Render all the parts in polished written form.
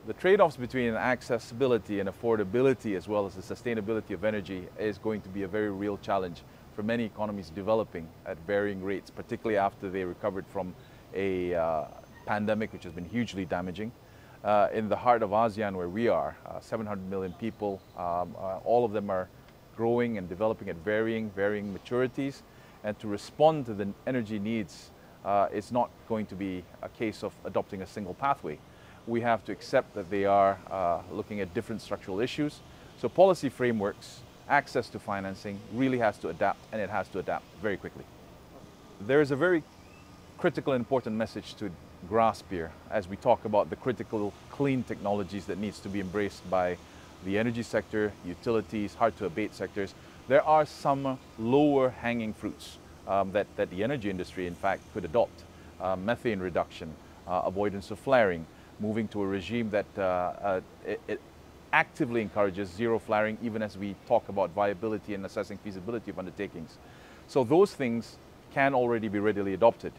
The trade-offs between accessibility and affordability as well as the sustainability of energy is going to be a very real challenge for many economies developing at varying rates, particularly after they recovered from a pandemic which has been hugely damaging. In the heart of ASEAN where we are, 700 million people, all of them are growing and developing at varying maturities, and to respond to the energy needs it's not going to be a case of adopting a single pathway. We have to accept that they are looking at different structural issues. So policy frameworks, access to financing really has to adapt, and it has to adapt very quickly. There is a very critical and important message to grasp here as we talk about the critical clean technologies that needs to be embraced by the energy sector, utilities, hard to abate sectors. There are some lower hanging fruits that the energy industry in fact could adopt. Methane reduction, avoidance of flaring, moving to a regime that it actively encourages zero flaring even as we talk about viability and assessing feasibility of undertakings. So those things can already be readily adopted.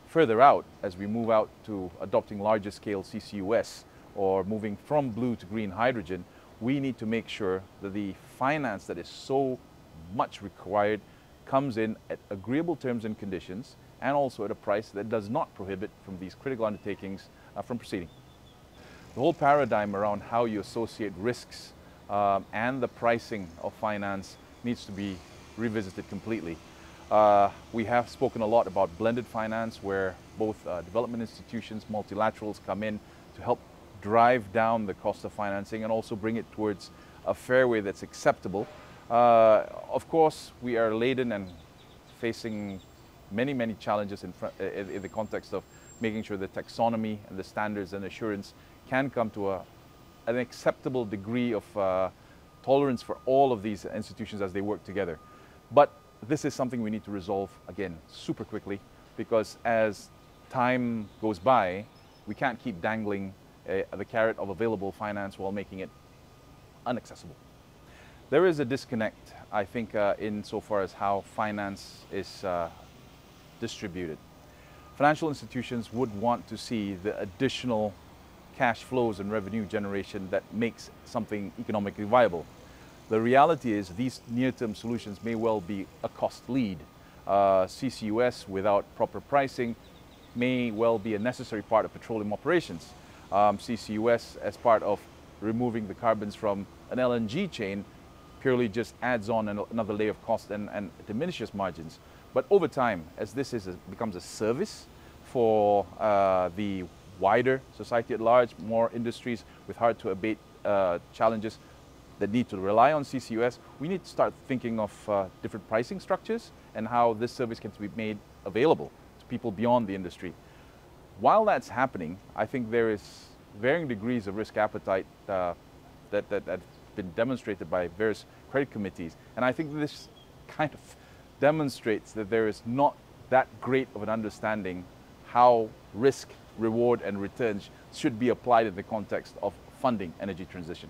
Further out, as we move out to adopting larger scale CCUS or moving from blue to green hydrogen, we need to make sure that the finance that is so much required comes in at agreeable terms and conditions, and also at a price that does not prohibit from these critical undertakings from proceeding. The whole paradigm around how you associate risks and the pricing of finance needs to be revisited completely. We have spoken a lot about blended finance, where both development institutions, multilaterals come in to help drive down the cost of financing and also bring it towards a fairway that's acceptable. Of course, we are laden and facing many challenges in the context of making sure the taxonomy and the standards and assurance can come to an acceptable degree of tolerance for all of these institutions as they work together. But this is something we need to resolve, again, super quickly, because as time goes by, we can't keep dangling the carrot of available finance while making it inaccessible. There is a disconnect, I think, insofar as how finance is distributed. Financial institutions would want to see the additional cash flows and revenue generation that makes something economically viable. The reality is these near-term solutions may well be a cost lead. CCUS without proper pricing may well be a necessary part of petroleum operations. CCUS as part of removing the carbons from an LNG chain purely just adds on another layer of cost and diminishes margins. But over time, as this becomes a service for the wider society at large, more industries with hard to abate challenges that need to rely on CCUS, we need to start thinking of different pricing structures and how this service can be made available to people beyond the industry. While that's happening, I think there is varying degrees of risk appetite that have been demonstrated by various credit committees. And I think this kind of demonstrates that there is not that great of an understanding how risk, reward and returns should be applied in the context of funding energy transition.